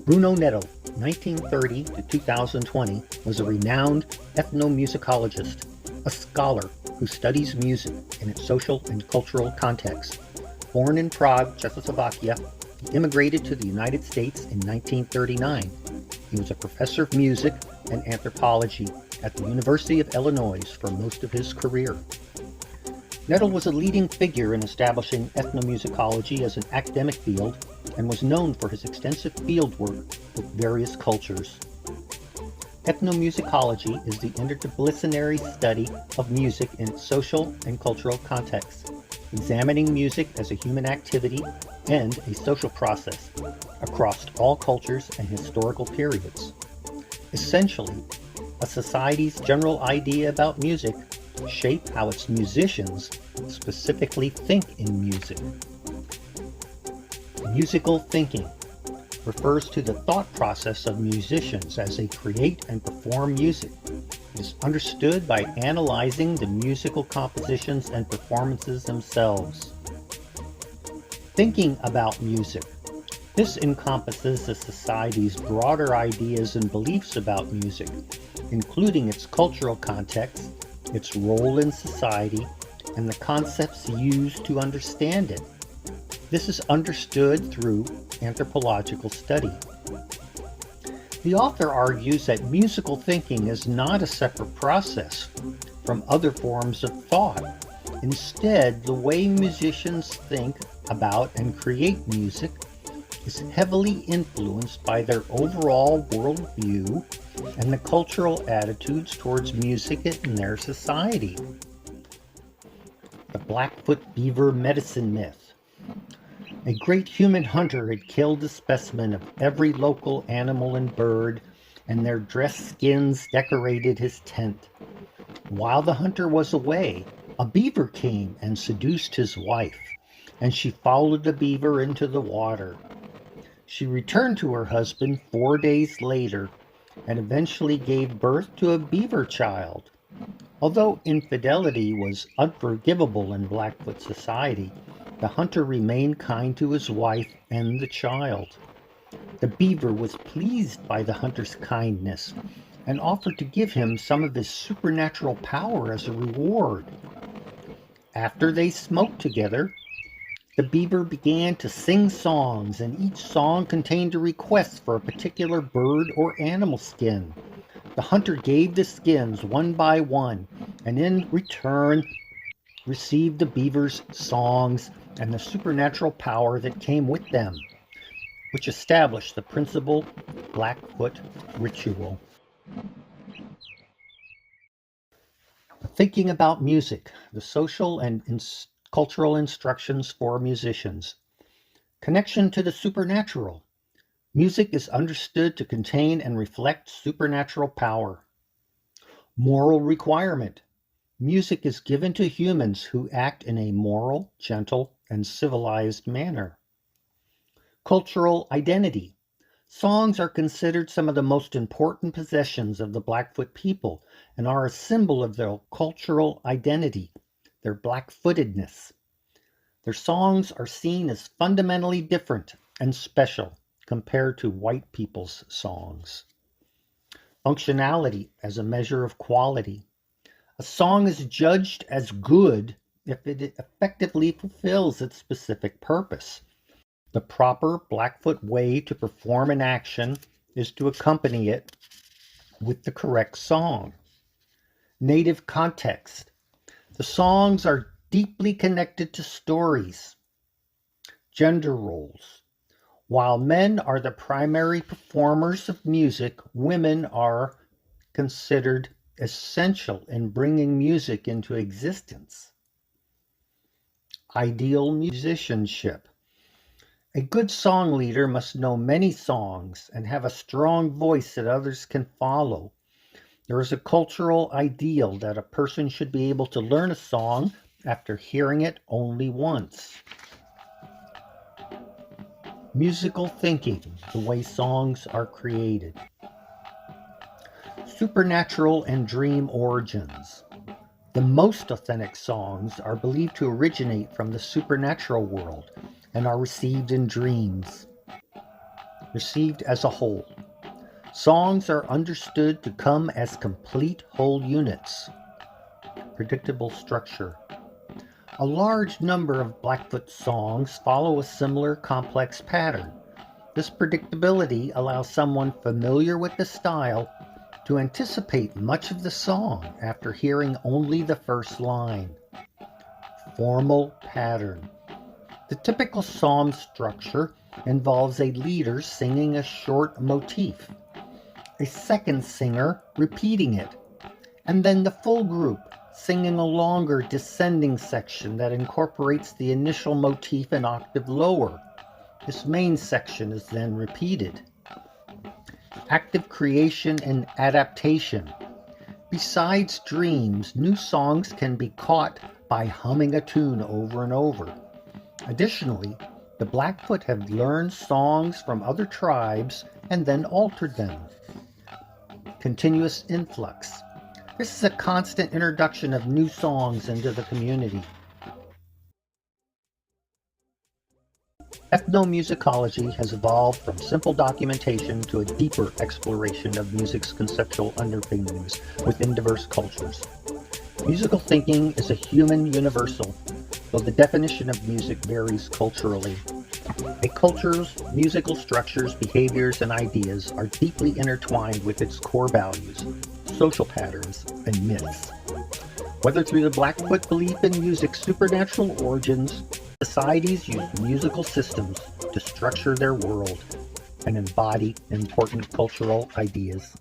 Bruno Nettl, 1930 to 2020, was a renowned ethnomusicologist, a scholar who studies music in its social and cultural context. Born in Prague, Czechoslovakia, he immigrated to the United States in 1939. He was a professor of music and anthropology at the University of Illinois for most of his career. Nettl was a leading figure in establishing ethnomusicology as an academic field and was known for his extensive field work with various cultures. Ethnomusicology is the interdisciplinary study of music in its social and cultural contexts, examining music as a human activity and a social process across all cultures and historical periods. Essentially, a society's general idea about music shape how its musicians specifically think in music. Musical thinking refers to the thought process of musicians as they create and perform music. It is understood by analyzing the musical compositions and performances themselves. Thinking about music. This encompasses the society's broader ideas and beliefs about music, including its cultural context, its role in society, and the concepts used to understand it. This is understood through anthropological study. The author argues that musical thinking is not a separate process from other forms of thought. Instead, the way musicians think about and create music is heavily influenced by their overall worldview and the cultural attitudes towards music in their society. The Blackfoot Beaver Medicine Myth. A great human hunter had killed a specimen of every local animal and bird, and their dressed skins decorated his tent. While the hunter was away, a beaver came and seduced his wife, and she followed the beaver into the water. She returned to her husband 4 days later and eventually gave birth to a beaver child. Although infidelity was unforgivable in Blackfoot society, the hunter remained kind to his wife and the child. The beaver was pleased by the hunter's kindness and offered to give him some of his supernatural power as a reward. After they smoked together, the beaver began to sing songs, and each song contained a request for a particular bird or animal skin. The hunter gave the skins one by one, and in return received the beaver's songs and the supernatural power that came with them, which established the principal Blackfoot ritual. Thinking about music, the social and cultural instructions for musicians. Connection to the supernatural. Music is understood to contain and reflect supernatural power. Moral requirement. Music is given to humans who act in a moral, gentle, and civilized manner. Cultural identity. Songs are considered some of the most important possessions of the Blackfoot people and are a symbol of their cultural identity, their Blackfootedness. Their songs are seen as fundamentally different and special compared to white people's songs. Functionality as a measure of quality. A song is judged as good if it effectively fulfills its specific purpose. The proper Blackfoot way to perform an action is to accompany it with the correct song. Native context. The songs are deeply connected to stories. Gender roles. While men are the primary performers of music, women are considered essential in bringing music into existence. Ideal musicianship. A good song leader must know many songs and have a strong voice that others can follow. There is a cultural ideal that a person should be able to learn a song after hearing it only once. Musical thinking, the way songs are created. Supernatural and dream origins. The most authentic songs are believed to originate from the supernatural world, and are received in dreams. Received as a whole. Songs are understood to come as complete whole units. Predictable structure. A large number of Blackfoot songs follow a similar complex pattern. This predictability allows someone familiar with the style to anticipate much of the song after hearing only the first line. Formal pattern. The typical psalm structure involves a leader singing a short motif, a second singer repeating it, and then the full group singing a longer descending section that incorporates the initial motif an octave lower. This main section is then repeated. Active creation and adaptation. Besides dreams, new songs can be caught by humming a tune over and over. Additionally, the Blackfoot have learned songs from other tribes and then altered them. Continuous influx. This is a constant introduction of new songs into the community. Ethnomusicology has evolved from simple documentation to a deeper exploration of music's conceptual underpinnings within diverse cultures. Musical thinking is a human universal, though the definition of music varies culturally. A culture's musical structures, behaviors, and ideas are deeply intertwined with its core values, social patterns, and myths. Whether through the Blackfoot belief in music's supernatural origins, societies use musical systems to structure their world and embody important cultural ideas.